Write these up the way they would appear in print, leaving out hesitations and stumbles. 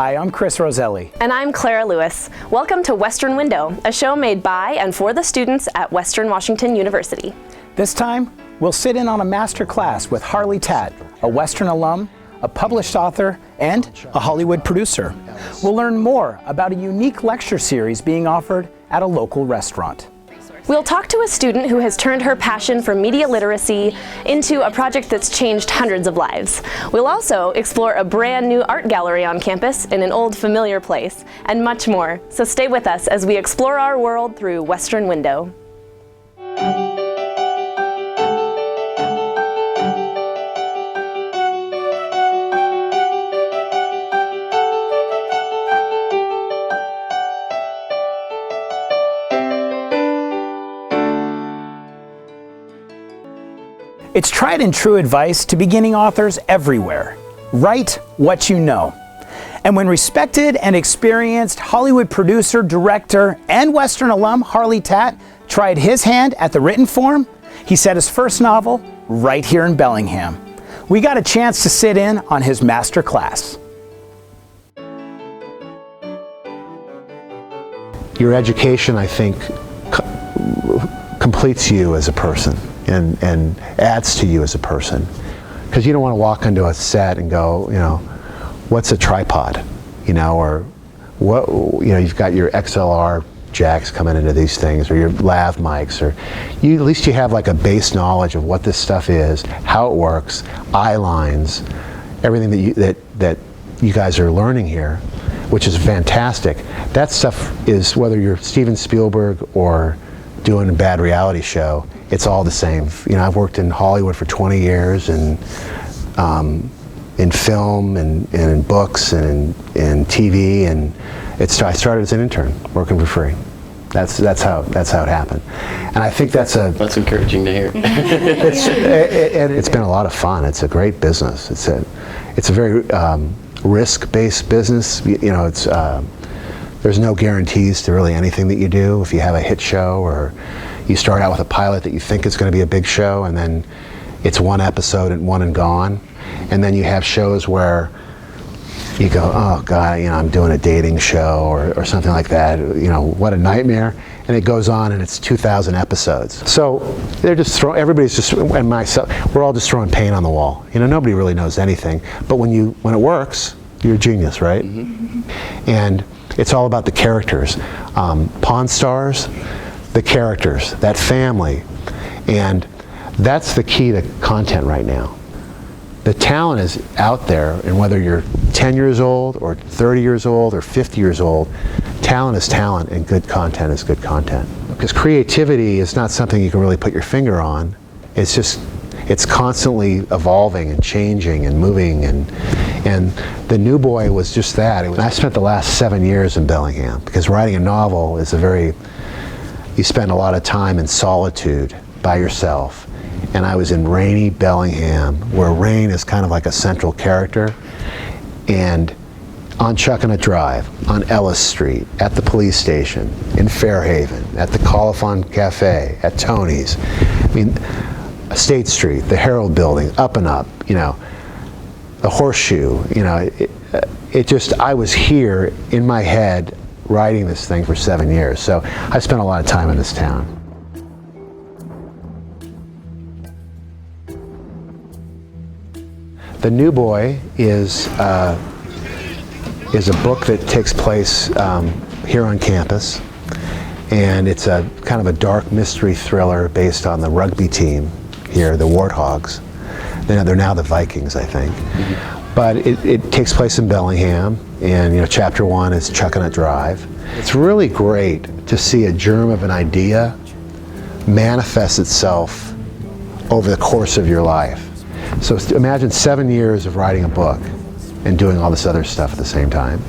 Hi, I'm Chris Roselli. And I'm Clara Lewis. Welcome to Western Window, a show made by and for the students at Western Washington University. This time, we'll sit in on a master class with Harley Tatt, a Western alum, a published author, and a Hollywood producer. We'll learn more about a unique lecture series being offered at a local restaurant. We'll talk to a student who has turned her passion for media literacy into a project that's changed hundreds of lives. We'll also explore a brand new art gallery on campus in an old familiar place, and much more. So stay with us as we explore our world through Western Window. It's tried and true advice to beginning authors everywhere. Write what you know. And when respected and experienced Hollywood producer, director, and Western alum Harley Tatt tried his hand at the written form, he set his first novel right here in Bellingham. We got a chance to sit in on his master class. Your education, I think, completes you as a person and adds to you as a person. Because you don't want to walk into a set and go, you know, what's a tripod? You know, or what, you know, you've got your XLR jacks coming into these things, or your lav mics, or at least you have like a base knowledge of what this stuff is, how it works, eye lines, everything that you guys are learning here, which is fantastic. That stuff is, whether you're Steven Spielberg or doing a bad reality show, it's all the same. You know, I've worked in Hollywood for 20 years, and in film and in books and in TV, and I started as an intern working for free. That's how it happened, and I think that's encouraging to hear. It's been a lot of fun. It's a great business. It's a very risk-based business. You know, there's no guarantees to really anything that you do. If you have a hit show, or you start out with a pilot that you think is going to be a big show, and then it's one episode and one and gone, and then you have shows where you go, oh God, you know, I'm doing a dating show or something like that. You know, what a nightmare. And it goes on, and it's 2,000 episodes. So they're just everybody's just, and myself, we're all just throwing paint on the wall. You know, nobody really knows anything. But when it works, you're a genius, right? Mm-hmm. And it's all about the characters. Pawn Stars, the characters, that family. And that's the key to content right now. The talent is out there, and whether you're 10 years old or 30 years old or 50 years old, talent is talent, and good content is good content. Because creativity is not something you can really put your finger on. It's constantly evolving and changing and moving, and The New Boy was just that. I spent the last 7 years in Bellingham, because writing a novel is you spend a lot of time in solitude by yourself. And I was in rainy Bellingham, where rain is kind of like a central character, and on Chuckanut Drive, on Ellis Street, at the police station, in Fairhaven, at the Coliphon Cafe, at Tony's. I mean, State Street, the Herald Building, up and up, you know, the Horseshoe, you know, I was here in my head writing this thing for 7 years. So I spent a lot of time in this town. The New Boy is a book that takes place here on campus, and it's a kind of a dark mystery thriller based on the rugby team here, the Warthogs. They're now the Vikings, I think. Mm-hmm. But it takes place in Bellingham, and you know, chapter 1 is Chuckanut Drive. It's really great to see a germ of an idea manifest itself over the course of your life. So imagine 7 years of writing a book and doing all this other stuff at the same time.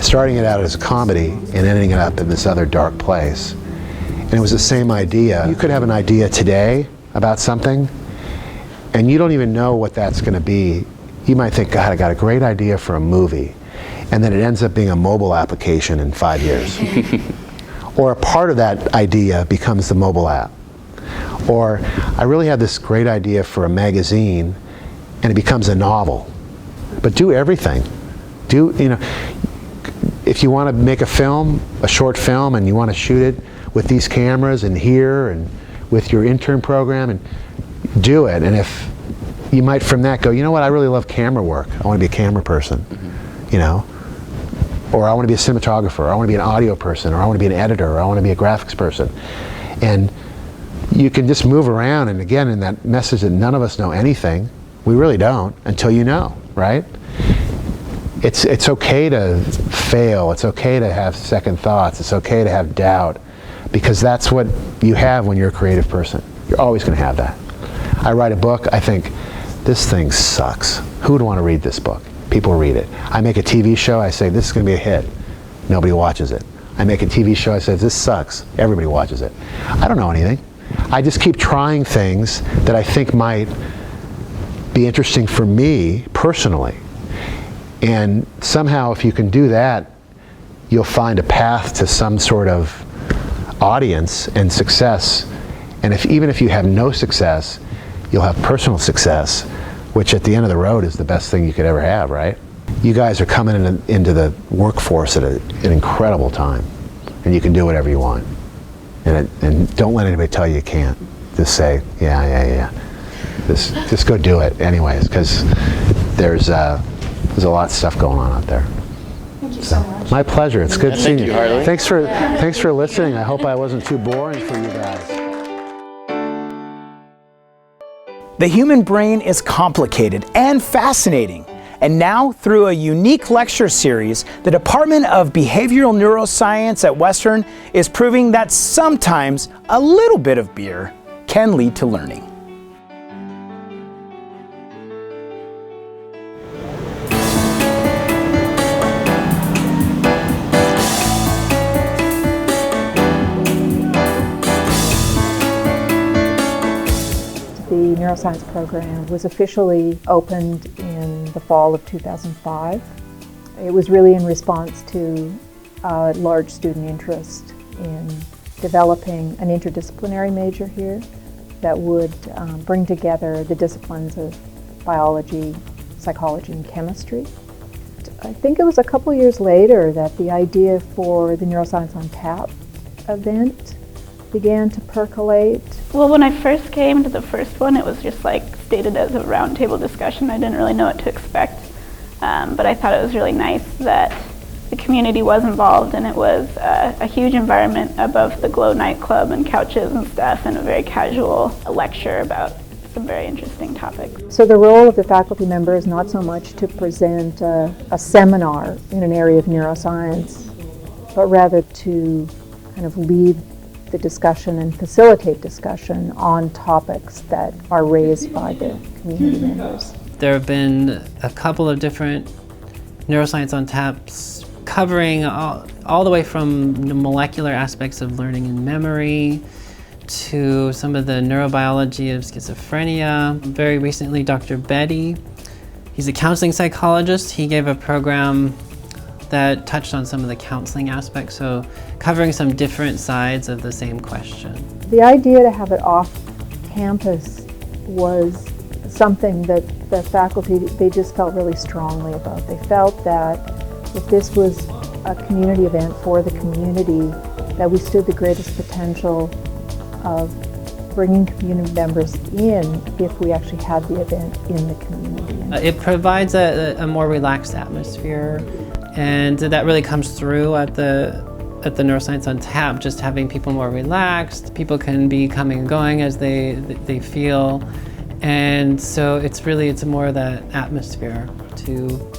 Starting it out as a comedy and ending it up in this other dark place. And it was the same idea. You could have an idea today about something, and you don't even know what that's going to be. You might think, God, I got a great idea for a movie. And then it ends up being a mobile application in 5 years. Or a part of that idea becomes the mobile app. Or I really had this great idea for a magazine, and it becomes a novel. But do everything. if you want to make a film, a short film, and you want to shoot it with these cameras and here and with your intern program, and do it. And if you might from that go, you know what, I really love camera work. I want to be a camera person, or I want to be a cinematographer, or I want to be an audio person, or I want to be an editor, or I want to be a graphics person. And you can just move around, and again, in that message that none of us know anything, we really don't until you know, right? It's okay to fail, it's okay to have second thoughts, it's okay to have doubt, because that's what you have when you're a creative person. You're always going to have that. I write a book, I think, this thing sucks. Who would want to read this book? People read it. I make a TV show, I say, this is going to be a hit. Nobody watches it. I make a TV show, I say, this sucks. Everybody watches it. I don't know anything. I just keep trying things that I think might be interesting for me personally. And somehow, if you can do that, you'll find a path to some sort of audience and success. And even if you have no success, you'll have personal success, which at the end of the road is the best thing you could ever have, right? You guys are coming into the workforce at an incredible time, and you can do whatever you want. And don't let anybody tell you can't. Just say, yeah. Just go do it anyways, because there's a lot of stuff going on out there. Thank you so much. My pleasure. It's good seeing you. Harley. Thanks for listening. I hope I wasn't too boring for you guys. The human brain is complicated and fascinating. And now, through a unique lecture series, the Department of Behavioral Neuroscience at Western is proving that sometimes a little bit of beer can lead to learning. The neuroscience program was officially opened in the fall of 2005. It was really in response to large student interest in developing an interdisciplinary major here that would bring together the disciplines of biology, psychology, and chemistry. I think it was a couple years later that the idea for the Neuroscience on Tap event began to percolate. Well, when I first came to the first one, it was just like stated as a roundtable discussion. I didn't really know what to expect, but I thought it was really nice that the community was involved, and it was a huge environment above the Glow nightclub and couches and stuff, and a very casual lecture about some very interesting topics. So the role of the faculty member is not so much to present a seminar in an area of neuroscience, but rather to kind of lead the discussion and facilitate discussion on topics that are raised by the community members. There have been a couple of different Neuroscience on Taps covering all the way from the molecular aspects of learning and memory to some of the neurobiology of schizophrenia. Very recently, Dr. Betty, he's a counseling psychologist. He gave a program that touched on some of the counseling aspects, so covering some different sides of the same question. The idea to have it off campus was something that the faculty, they just felt really strongly about. They felt that if this was a community event for the community, that we stood the greatest potential of bringing community members in if we actually had the event in the community. It provides a more relaxed atmosphere, and that really comes through at the Neuroscience on Tap, just having people more relaxed. People can be coming and going as they feel, and so it's more of that atmosphere to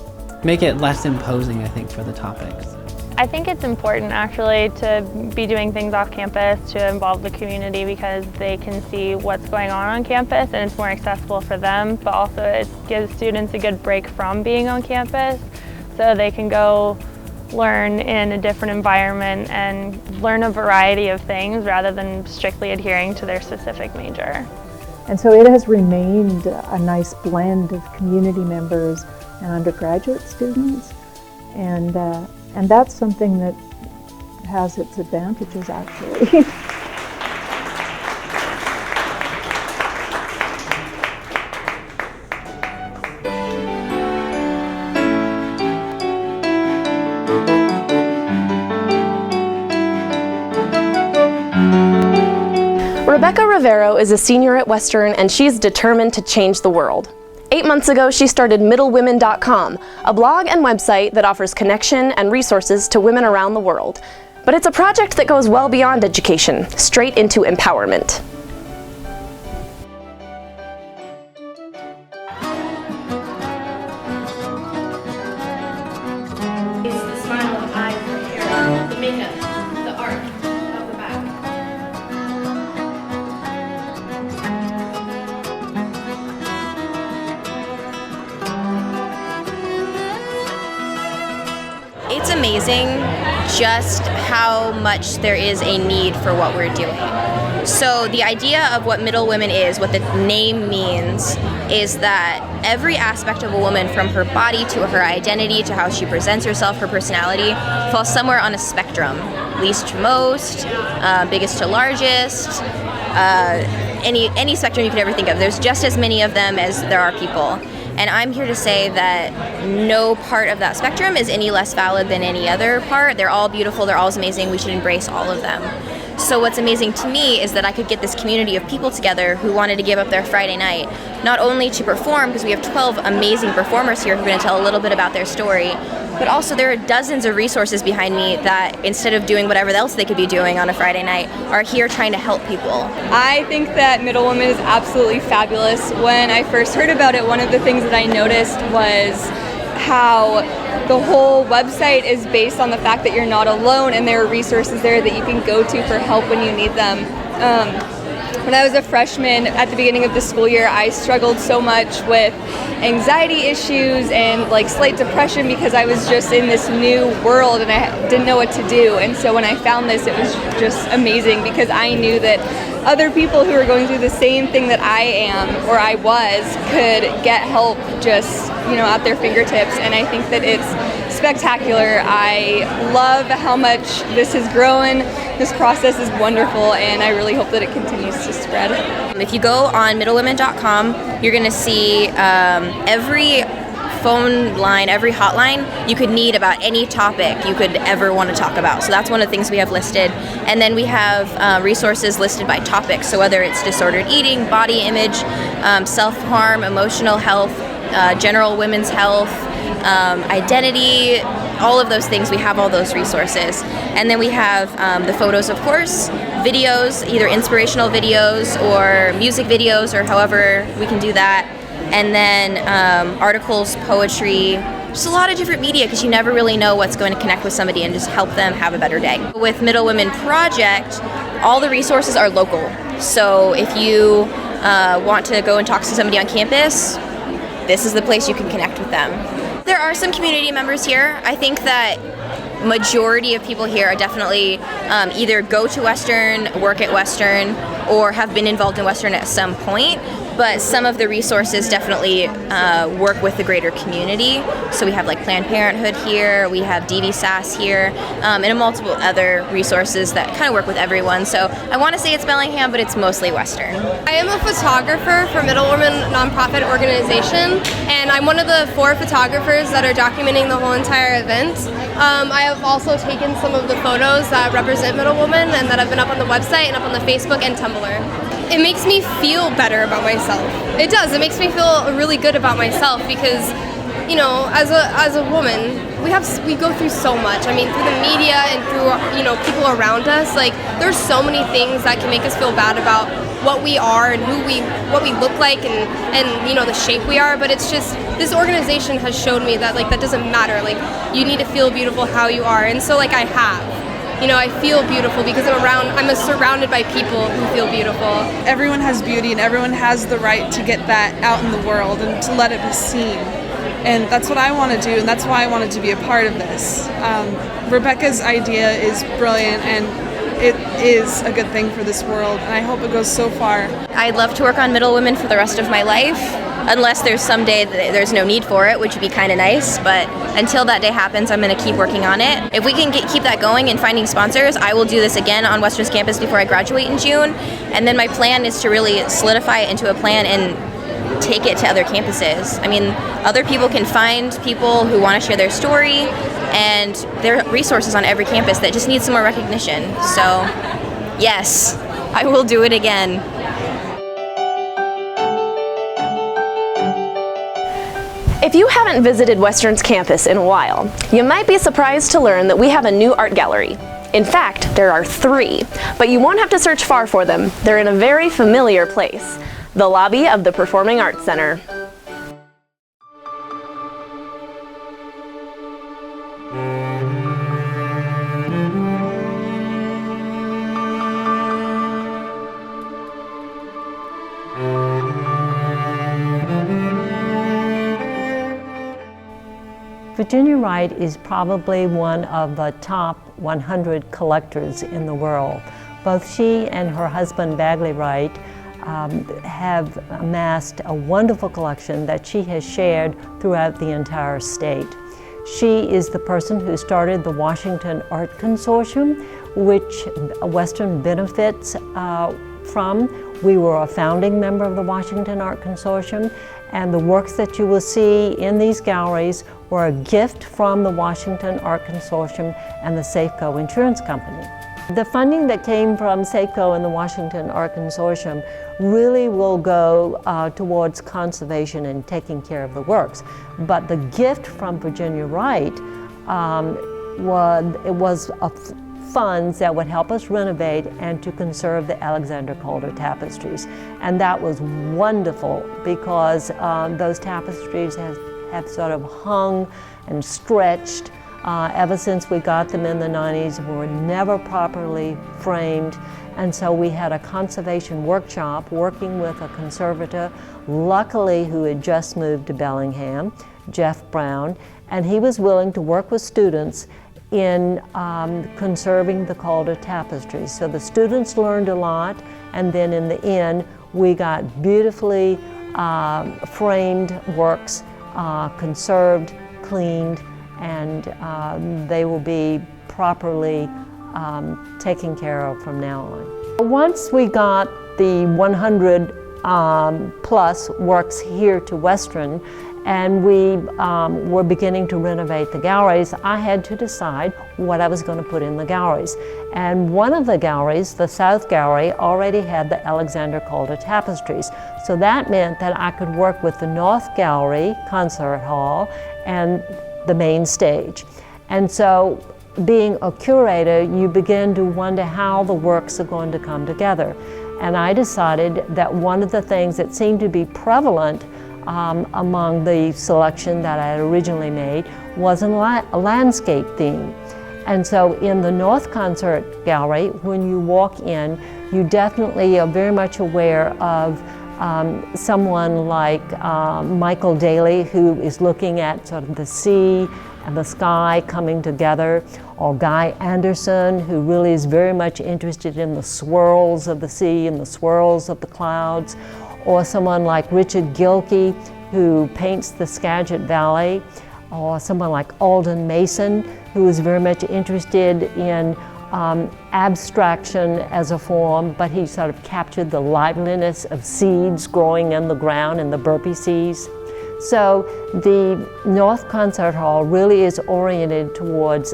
make it less imposing, I think, for the topics. I think it's important actually to be doing things off campus to involve the community, because they can see what's going on campus and it's more accessible for them, but also it gives students a good break from being on campus so they can go learn in a different environment and learn a variety of things rather than strictly adhering to their specific major. And so it has remained a nice blend of community members and undergraduate students, and that's something that has its advantages, actually. Rebecca Rivero is a senior at Western, and she's determined to change the world. 8 months ago, she started MiddleWomen.com, a blog and website that offers connection and resources to women around the world. But it's a project that goes well beyond education, straight into empowerment. It's the smile, the eyes, the hair, the makeup, the art of the back. It's amazing just how much there is a need for what we're doing. So the idea of what Middle Women is, what the name means, is that every aspect of a woman, from her body to her identity to how she presents herself, her personality, falls somewhere on a spectrum. Least to most, biggest to largest, any spectrum you could ever think of. There's just as many of them as there are people. And I'm here to say that no part of that spectrum is any less valid than any other part. They're all beautiful, they're all amazing, we should embrace all of them. So what's amazing to me is that I could get this community of people together who wanted to give up their Friday night, not only to perform, because we have 12 amazing performers here who are going to tell a little bit about their story, but also there are dozens of resources behind me that, instead of doing whatever else they could be doing on a Friday night, are here trying to help people. I think that Middle Women is absolutely fabulous. When I first heard about it, one of the things that I noticed was how the whole website is based on the fact that you're not alone, and there are resources there that you can go to for help when you need them. When I was a freshman at the beginning of the school year, I struggled so much with anxiety issues and like slight depression because I was just in this new world and I didn't know what to do. And so when I found this, it was just amazing because I knew that other people who are going through the same thing that I am or I was could get help just, at their fingertips. And I think that it's spectacular. I love how much this has grown. This process is wonderful, and I really hope that it continues to spread. If you go on middlewomen.com, you're going to see every phone line, every hotline you could need about any topic you could ever want to talk about. So that's one of the things we have listed. And then we have resources listed by topic. So whether it's disordered eating, body image, self-harm, emotional health, general women's health, identity, all of those things, we have all those resources. And then we have the photos, of course, videos, either inspirational videos or music videos or however we can do that. And then articles, poetry, just a lot of different media because you never really know what's going to connect with somebody and just help them have a better day. With Middle Women Project, all the resources are local. So if you want to go and talk to somebody on campus, this is the place you can connect with them. There are some community members here. I think that majority of people here are definitely either go to Western, work at Western, or have been involved in Western at some point. But some of the resources definitely work with the greater community. So we have like Planned Parenthood here, we have DVSAS here, and multiple other resources that kind of work with everyone. So I want to say it's Bellingham, but it's mostly Western. I am a photographer for Middle Women nonprofit organization, and I'm one of the 4 photographers that are documenting the whole entire event. I have also taken some of the photos that represent Middle Women and that have been up on the website and up on the Facebook and Tumblr. It makes me feel better about myself. It does. It makes me feel really good about myself because, as a woman, we go through so much. I mean, through the media and through people around us. Like, there's so many things that can make us feel bad about what we are and what we look like and the shape we are. But it's just this organization has showed me that that doesn't matter. Like, you need to feel beautiful how you are, and so I have. I feel beautiful because I'm surrounded by people who feel beautiful. Everyone has beauty and everyone has the right to get that out in the world and to let it be seen. And that's what I want to do, and that's why I wanted to be a part of this. Rebecca's idea is brilliant, and it is a good thing for this world, and I hope it goes so far. I'd love to work on Middle Women for the rest of my life, unless there's some day that there's no need for it, which would be kind of nice, but until that day happens, I'm going to keep working on it. If we can keep that going and finding sponsors, I will do this again on Western's campus before I graduate in June, and then my plan is to really solidify it into a plan and take it to other campuses. I mean, other people can find people who want to share their story, and there are resources on every campus that just need some more recognition. So, yes. I will do it again. If you haven't visited Western's campus in a while, you might be surprised to learn that we have a new art gallery. In fact, there are 3, but you won't have to search far for them. They're in a very familiar place, the lobby of the Performing Arts Center. Virginia Wright is probably one of the top 100 collectors in the world. Both she and her husband Bagley Wright have amassed a wonderful collection that she has shared throughout the entire state. She is the person who started the Washington Art Consortium, which Western benefits from. We were a founding member of the Washington Art Consortium, and the works that you will see in these galleries were a gift from the Washington Art Consortium and the Safeco Insurance Company. The funding that came from Safeco and the Washington Art Consortium really will go towards conservation and taking care of the works. But the gift from Virginia Wright was funds that would help us renovate and to conserve the Alexander Calder tapestries. And that was wonderful because those tapestries have sort of hung and stretched ever since we got them in the 90s. We were never properly framed, and so we had a conservation workshop working with a conservator, luckily who had just moved to Bellingham, Jeff Brown, and he was willing to work with students in conserving the Calder tapestries. So the students learned a lot, and then in the end we got beautifully framed works, conserved, cleaned, and they will be properly taken care of from now on. Once we got the 100 plus works here to Western, and we were beginning to renovate the galleries, I had to decide what I was going to put in the galleries. And one of the galleries, the South Gallery, already had the Alexander Calder tapestries. So that meant that I could work with the North Gallery, Concert Hall, and the main stage. And so being a curator, you begin to wonder how the works are going to come together. And I decided that one of the things that seemed to be prevalent among the selection that I had originally made was a landscape theme. And so in the North Concert Gallery, when you walk in, you definitely are very much aware of someone like Michael Daly, who is looking at sort of the sea and the sky coming together, or Guy Anderson, who really is very much interested in the swirls of the sea and the swirls of the clouds, or someone like Richard Gilkey, who paints the Skagit Valley, or someone like Alden Mason, who is very much interested in abstraction as a form, but he sort of captured the liveliness of seeds growing in the ground in the Burpee Seas. So the North Concert Hall really is oriented towards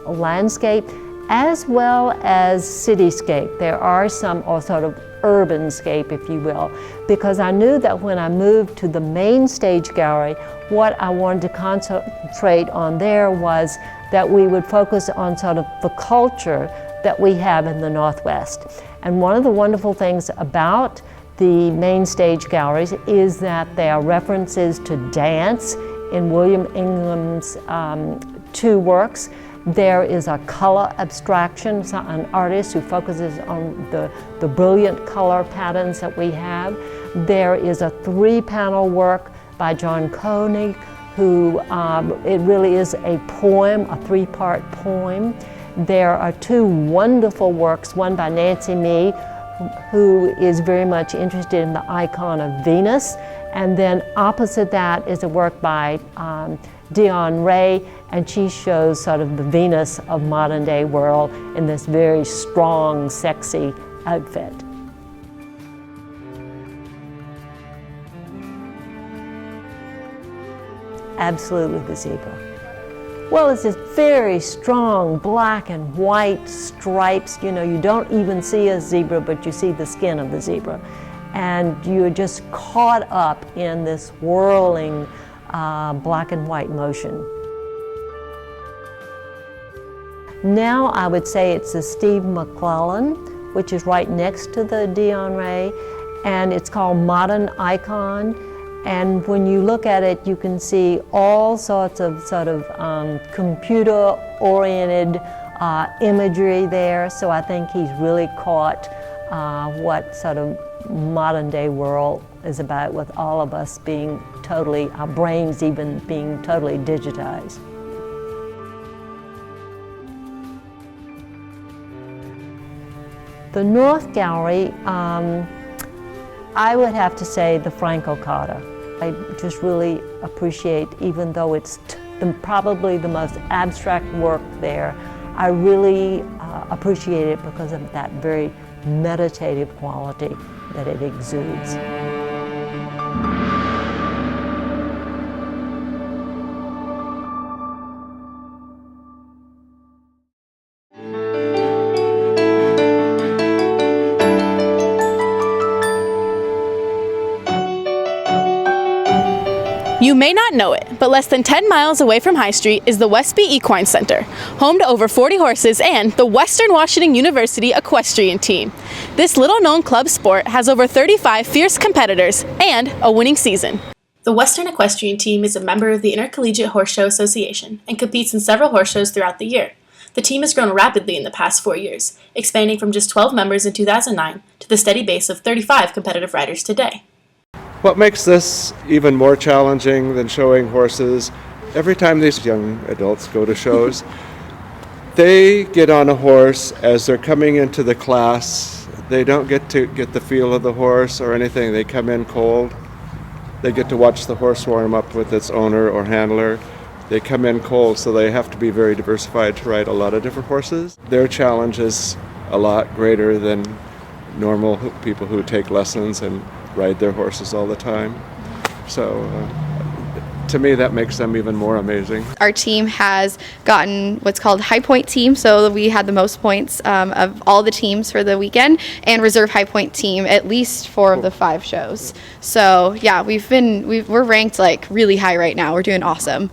landscape as well as cityscape. There are some, or sort of urbanscape, if you will, because I knew that when I moved to the main stage gallery, what I wanted to concentrate on there was that we would focus on sort of the culture that we have in the Northwest. And one of the wonderful things about the main stage galleries is that there are references to dance in William Ingham's 2 works. There is a color abstraction, an artist who focuses on the brilliant color patterns that we have. There is a 3-panel work by John Koenig, who it really is a poem, a 3-part poem. There are 2 wonderful works, one by Nancy Mee, who is very much interested in the icon of Venus, and then opposite that is a work by Dion Ray, and she shows sort of the Venus of modern day world in this very strong, sexy outfit. Absolutely the zebra. Well, it's just very strong black and white stripes. You know, you don't even see a zebra, but you see the skin of the zebra. And you're just caught up in this whirling black and white motion. Now I would say it's the Steve McClellan, which is right next to the Dion Ray, and it's called Modern Icon. And when you look at it, you can see all sorts of computer-oriented imagery there. So I think he's really caught what sort of modern-day world is about, with all of us being totally, our brains even being totally digitized. The North Gallery, I would have to say the Franco Carta. I just really appreciate, even though it's probably the most abstract work there, I really appreciate it because of that very meditative quality that it exudes. You may not know it, but less than 10 miles away from High Street is the Westby Equine Center, home to over 40 horses and the Western Washington University Equestrian Team. This little-known club sport has over 35 fierce competitors and a winning season. The Western Equestrian Team is a member of the Intercollegiate Horse Show Association and competes in several horse shows throughout the year. The team has grown rapidly in the past 4 years, expanding from just 12 members in 2009 to the steady base of 35 competitive riders today. What makes this even more challenging than showing horses, every time these young adults go to shows, they get on a horse as they're coming into the class. They don't get to get the feel of the horse or anything. They come in cold. They get to watch the horse warm up with its owner or handler. They come in cold, so they have to be very diversified to ride a lot of different horses. Their challenge is a lot greater than normal people who take lessons and ride their horses all the time. So to me, that makes them even more amazing. Our team has gotten what's called High Point Team, so we had the most points of all the teams for the weekend, and Reserve High Point Team at least 4 of the 5 shows. So yeah, we're ranked like really high right now. We're doing awesome.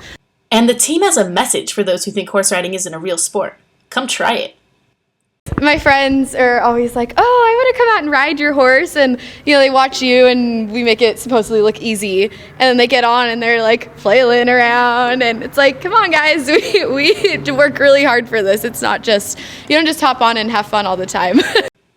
And the team has a message for those who think horse riding isn't a real sport. Come try it. My friends are always like, oh, I want to come out and ride your horse, and they watch you and we make it supposedly look easy, and then they get on and they're like flailing around, and it's like, come on guys, we work really hard for this. It's not just, you don't just hop on and have fun all the time.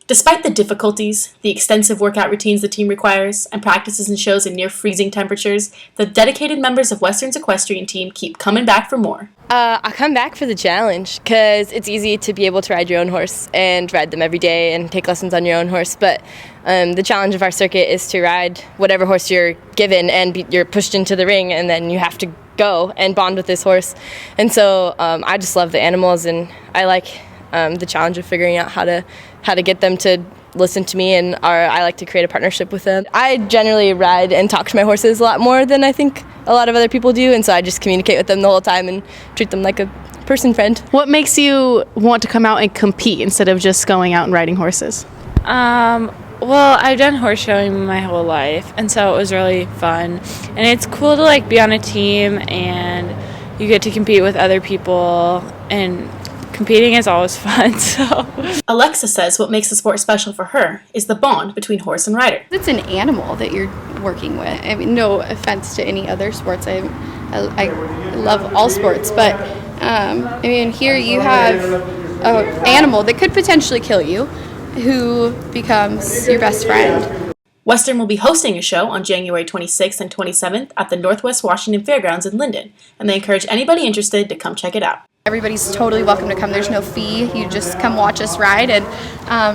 Despite the difficulties, the extensive workout routines the team requires, and practices and shows in near freezing temperatures, the dedicated members of Western's Equestrian Team keep coming back for more. I come back for the challenge because it's easy to be able to ride your own horse and ride them every day and take lessons on your own horse, but the challenge of our circuit is to ride whatever horse you're given, and you're pushed into the ring, and then you have to go and bond with this horse. And so I just love the animals, and I like the challenge of figuring out how to get them to listen to me, and I like to create a partnership with them. I generally ride and talk to my horses a lot more than I think a lot of other people do, and so I just communicate with them the whole time and treat them like a person friend. What makes you want to come out and compete instead of just going out and riding horses? Well, I've done horse showing my whole life, and so it was really fun. And it's cool to be on a team, and you get to compete with other people, and competing is always fun. So Alexa says what makes the sport special for her is the bond between horse and rider. It's an animal that you're working with. I mean, no offense to any other sports. I love all sports, but I mean, here you have an animal that could potentially kill you, who becomes your best friend. Western will be hosting a show on January 26th and 27th at the Northwest Washington Fairgrounds in Linden, and they encourage anybody interested to come check it out. Everybody's totally welcome to come. There's no fee. You just come watch us ride, and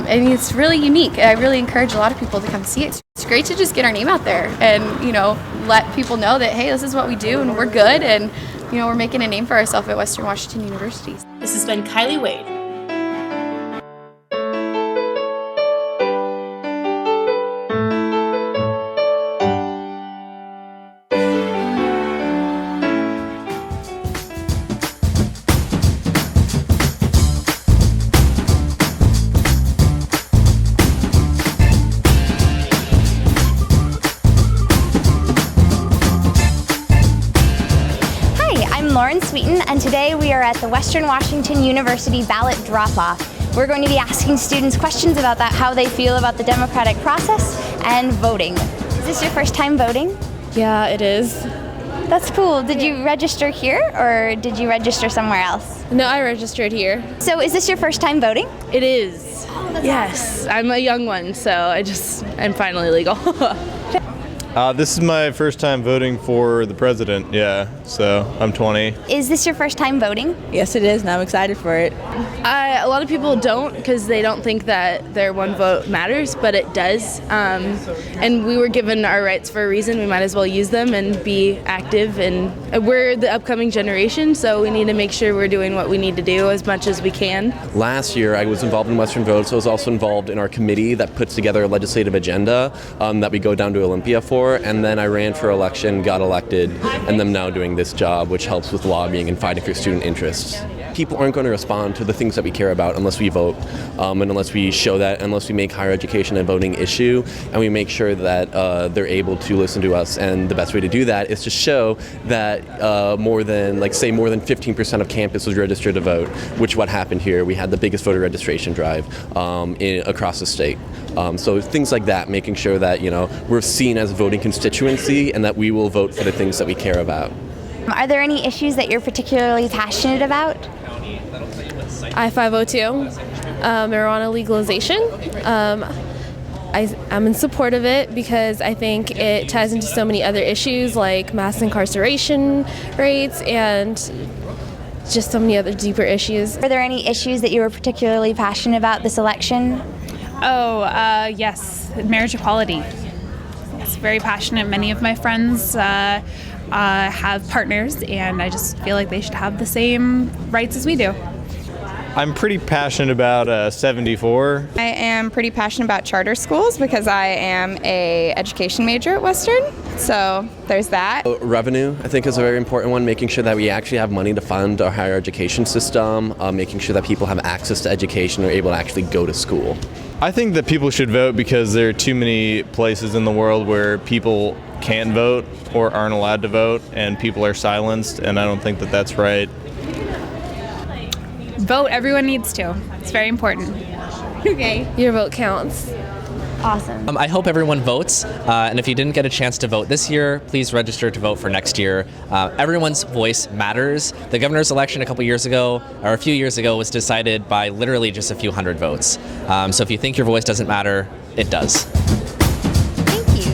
it's really unique. I really encourage a lot of people to come see it. It's great to just get our name out there and, let people know that, hey, this is what we do and we're good, and, we're making a name for ourselves at Western Washington University. This has been Kylie Wade. Today we are at the Western Washington University ballot drop-off. We're going to be asking students questions about that, how they feel about the democratic process and voting. Is this your first time voting? Yeah, it is. That's cool. Did you register here or did you register somewhere else? No, I registered here. So is this your first time voting? It is. Yes, I'm a young one, so I'm finally legal. This is my first time voting for the president, yeah, so I'm 20. Is this your first time voting? Yes, it is, and I'm excited for it. A lot of people don't because they don't think that their one vote matters, but it does. And we were given our rights for a reason. We might as well use them and be active. And we're the upcoming generation, so we need to make sure we're doing what we need to do as much as we can. Last year, I was involved in Western Vote, so I was also involved in our committee that puts together a legislative agenda that we go down to Olympia for. And then I ran for election, got elected, and I'm now doing this job, which helps with lobbying and fighting for student interests. People aren't going to respond to the things that we care about unless we vote, and unless we show that, unless we make higher education a voting issue, and we make sure that they're able to listen to us. And the best way to do that is to show that more than 15% of campus was registered to vote, which what happened here. We had the biggest voter registration drive across the state. So things like that, making sure that we're seen as a voting constituency and that we will vote for the things that we care about. Are there any issues that you're particularly passionate about? I-502, marijuana legalization. I'm in support of it because I think it ties into so many other issues like mass incarceration rates and just so many other deeper issues. Are there any issues that you were particularly passionate about this election? Yes, marriage equality. It's very passionate. Many of my friends have partners, and I just feel like they should have the same rights as we do. I'm pretty passionate about 74. I am pretty passionate about charter schools because I am an education major at Western, so there's that. Revenue, I think, is a very important one, making sure that we actually have money to fund our higher education system, making sure that people have access to education or are able to actually go to school. I think that people should vote because there are too many places in the world where people can't vote or aren't allowed to vote and people are silenced, and I don't think that that's right. Vote, everyone needs to. It's very important. Okay. Your vote counts. Awesome. I hope everyone votes, and if you didn't get a chance to vote this year, please register to vote for next year. Everyone's voice matters. The governor's election a few years ago was decided by literally just a few hundred votes. So if you think your voice doesn't matter, it does. Thank you.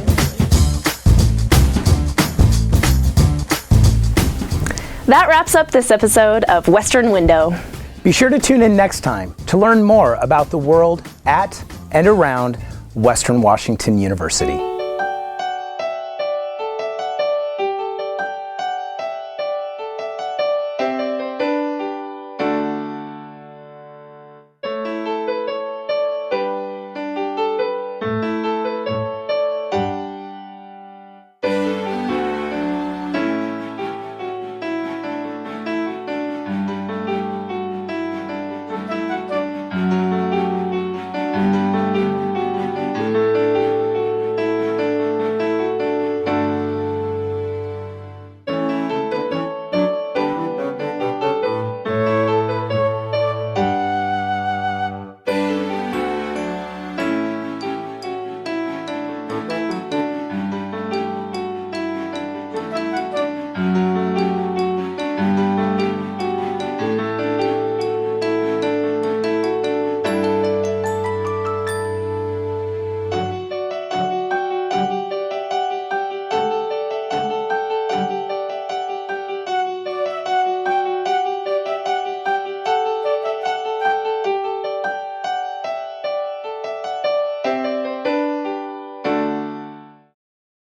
That wraps up this episode of Western Window. Be sure to tune in next time to learn more about the world at and around Western Washington University.